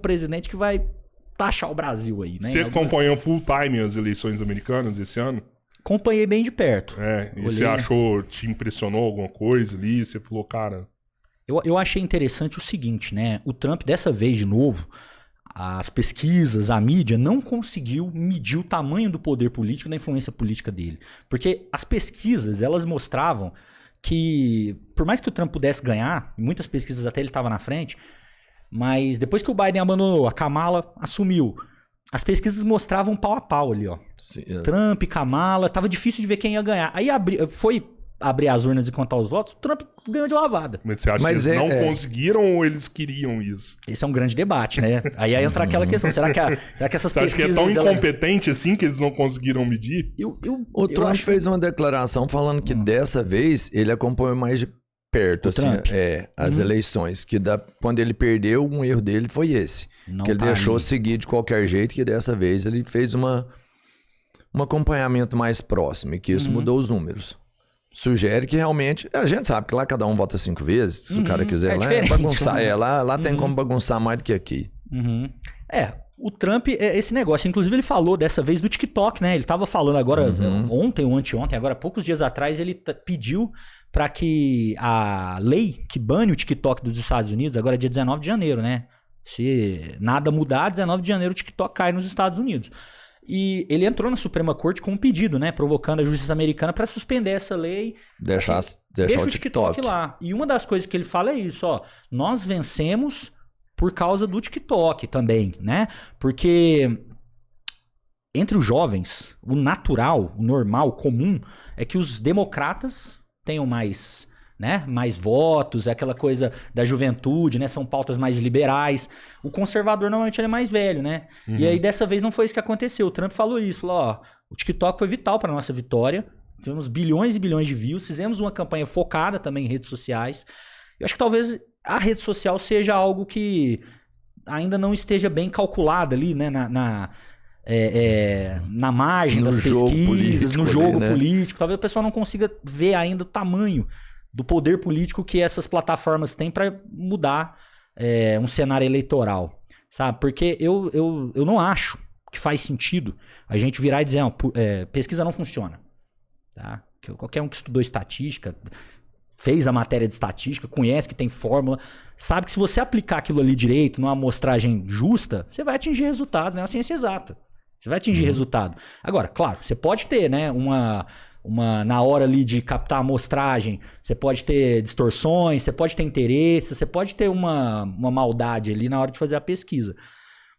presidente que vai taxar o Brasil aí, né? Você acompanhou full time as eleições americanas esse ano? Acompanhei bem de perto. E você achou, te impressionou alguma coisa ali? Você falou, cara... Eu achei interessante o seguinte, né? O Trump, dessa vez de novo, as pesquisas, a mídia, não conseguiu medir o tamanho do poder político e da influência política dele. Porque as pesquisas, elas mostravam que, por mais que o Trump pudesse ganhar, em muitas pesquisas até ele estava na frente, mas depois que o Biden abandonou, a Kamala assumiu, as pesquisas mostravam pau a pau ali, ó. Sim, Trump, Kamala, tava difícil de ver quem ia ganhar. Aí foi abrir as urnas e contar os votos, o Trump ganhou de lavada. Mas você acha que eles não conseguiram ou eles queriam isso? Esse é um grande debate, né? Aí entra aquela questão, será que essas você pesquisas... Você acha que é tão incompetente assim que eles não conseguiram medir? O Trump fez uma declaração falando que dessa vez ele acompanhou mais de perto assim, as eleições, que quando ele perdeu, um erro dele foi esse. Não que ele deixou seguir de qualquer jeito, que dessa vez ele fez um acompanhamento mais próximo, e que isso mudou os números. Sugere que realmente... A gente sabe que lá cada um vota 5 vezes, se o cara quiser lá bagunçar. Lá tem como bagunçar mais do que aqui. O Trump, esse negócio, inclusive ele falou dessa vez do TikTok, né? Ele tava falando agora, ontem ou anteontem, agora poucos dias atrás, ele pediu para que a lei que bane o TikTok dos Estados Unidos, agora é dia 19 de janeiro, né? Se nada mudar, 19 de janeiro o TikTok cai nos Estados Unidos. E ele entrou na Suprema Corte com um pedido, né? Provocando a justiça americana para suspender essa lei. Deixa o TikTok lá. E uma das coisas que ele fala é isso, ó. Nós vencemos por causa do TikTok também, né? Porque entre os jovens, o natural, o normal, o comum, é que os democratas tenham mais votos, é aquela coisa da juventude, né? São pautas mais liberais. O conservador normalmente ele é mais velho, né? E aí dessa vez não foi isso que aconteceu. O Trump falou isso, falou, ó, o TikTok foi vital para nossa vitória. Tivemos bilhões e bilhões de views, fizemos uma campanha focada também em redes sociais. Eu acho que talvez a rede social seja algo que ainda não esteja bem calculado ali, né? Na margem das pesquisas, no jogo político. Talvez o pessoal não consiga ver ainda o tamanho do poder político que essas plataformas têm para mudar um cenário eleitoral, sabe? Porque eu não acho que faz sentido a gente virar e dizer, pesquisa não funciona, tá? Qualquer um que estudou estatística, fez a matéria de estatística, conhece que tem fórmula, sabe que se você aplicar aquilo ali direito, numa amostragem justa, você vai atingir resultados, né? É uma ciência exata. Você vai atingir resultado. Agora, claro, você pode ter, né, na hora ali de captar a amostragem, você pode ter distorções, você pode ter interesse, você pode ter uma maldade ali na hora de fazer a pesquisa.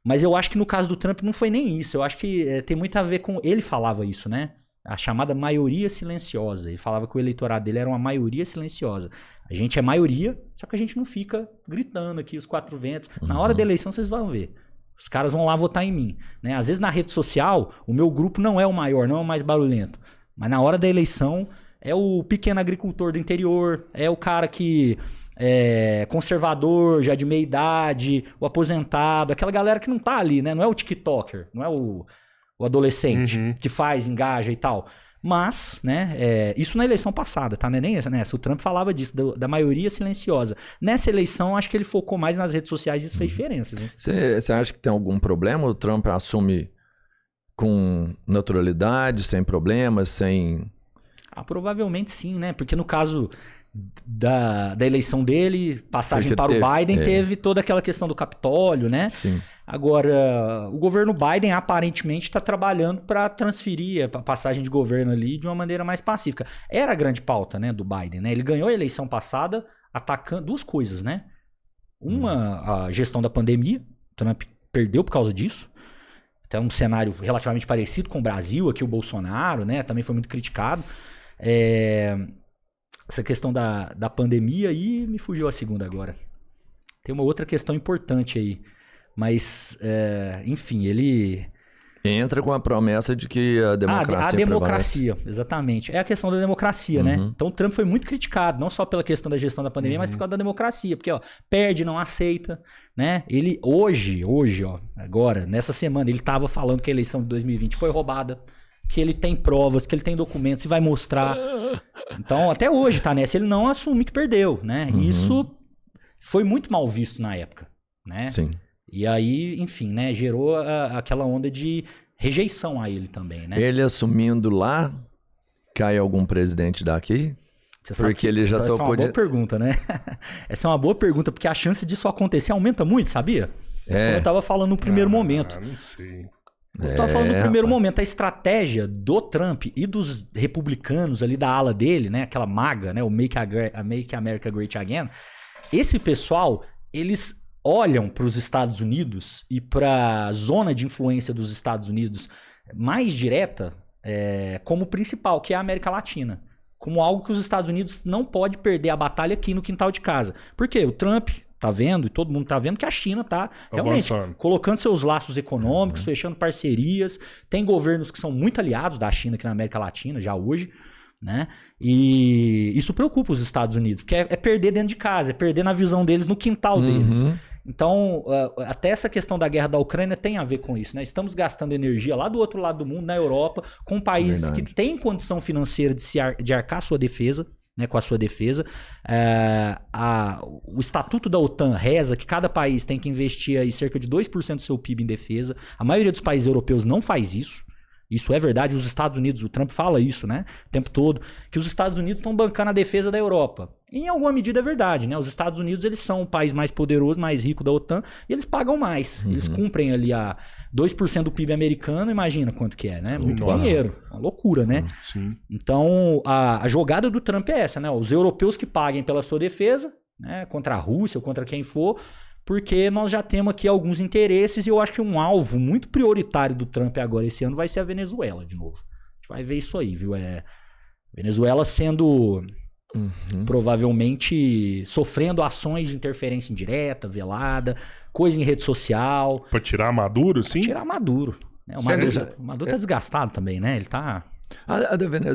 Mas eu acho que no caso do Trump não foi nem isso. Eu acho que tem muito a ver com... Ele falava isso, né? A chamada maioria silenciosa. Ele falava que o eleitorado dele era uma maioria silenciosa. A gente é maioria, só que a gente não fica gritando aqui os quatro ventos. Na hora da eleição vocês vão ver. Os caras vão lá votar em mim, né? Às vezes na rede social, o meu grupo não é o maior, não é o mais barulhento. Mas na hora da eleição, é o pequeno agricultor do interior, é o cara que é conservador, já de meia idade, o aposentado, aquela galera que não tá ali, né? Não é o TikToker, não é o adolescente que faz, engaja e tal. Mas, né, isso na eleição passada, tá? Não é nem nessa. O Trump falava disso, da maioria silenciosa. Nessa eleição, acho que ele focou mais nas redes sociais e isso fez diferença. Você acha que tem algum problema? O Trump assume com naturalidade, sem problemas, sem... Provavelmente sim, né? Porque no caso da eleição dele, passagem Porque para o Biden, teve toda aquela questão do Capitólio, né? Sim. Agora, o governo Biden aparentemente está trabalhando para transferir a passagem de governo ali de uma maneira mais pacífica. Era a grande pauta, né, do Biden, né? Ele ganhou a eleição passada atacando duas coisas, né? Uma, a gestão da pandemia. Trump perdeu por causa disso. Então, um cenário relativamente parecido com o Brasil. Aqui o Bolsonaro, né? Também foi muito criticado. Essa questão da pandemia e me fugiu a segunda agora. Tem uma outra questão importante aí. Mas, enfim, ele... Entra com a promessa de que a democracia a democracia, exatamente. É a questão da democracia, né? Então o Trump foi muito criticado, não só pela questão da gestão da pandemia, mas por causa da democracia. Porque, perde, não aceita, né? Ele, hoje, agora, nessa semana, ele estava falando que a eleição de 2020 foi roubada, que ele tem provas, que ele tem documentos e vai mostrar. Então, até hoje tá nessa, ele não assume que perdeu, né? Isso foi muito mal visto na época, né? Sim. E aí, enfim, né, gerou aquela onda de rejeição a ele também, né? Ele assumindo lá, cai algum presidente daqui? Porque ele já tocou... Essa é uma boa pergunta, né? Essa é uma boa pergunta, porque a chance disso acontecer aumenta muito, sabia? Como eu tava falando no primeiro momento. Não sei. Eu tava falando no primeiro momento, a estratégia do Trump e dos republicanos ali da ala dele, né? Aquela MAGA, né? O Make America Great Again. Esse pessoal, eles olham para os Estados Unidos e para a zona de influência dos Estados Unidos mais direta como principal, que é a América Latina. Como algo que os Estados Unidos não pode perder a batalha aqui no quintal de casa. Por quê? O Trump tá vendo, e todo mundo tá vendo, que a China tá realmente colocando seus laços econômicos, fechando parcerias. Tem governos que são muito aliados da China aqui na América Latina, já hoje, né? E isso preocupa os Estados Unidos, porque é perder dentro de casa, é perder na visão deles, no quintal deles. Então, até essa questão da guerra da Ucrânia tem a ver com isso, né? Estamos gastando energia lá do outro lado do mundo, na Europa, com países que têm condição financeira de arcar sua defesa, né, com a sua defesa. O estatuto da OTAN reza que cada país tem que investir aí cerca de 2% do seu PIB em defesa. A maioria dos países europeus não faz isso. Isso é verdade. Os Estados Unidos, o Trump fala isso, né, o tempo todo, que os Estados Unidos estão bancando a defesa da Europa. E em alguma medida é verdade, né? Os Estados Unidos, eles são o país mais poderoso, mais rico da OTAN, e eles pagam mais. Eles cumprem ali a 2% do PIB americano, imagina quanto que é, né? Muito dinheiro. Uma loucura, né? Sim. Então, a jogada do Trump é essa, né? Os europeus que paguem pela sua defesa, né, contra a Rússia ou contra quem for, porque nós já temos aqui alguns interesses, e eu acho que um alvo muito prioritário do Trump agora esse ano vai ser a Venezuela de novo. A gente vai ver isso aí, viu? Venezuela sendo provavelmente sofrendo ações de interferência indireta, velada, coisa em rede social. Pra tirar Maduro, sim? Pra tirar Maduro. Né? O Maduro tá desgastado também, né? Ele tá... A da Venezuela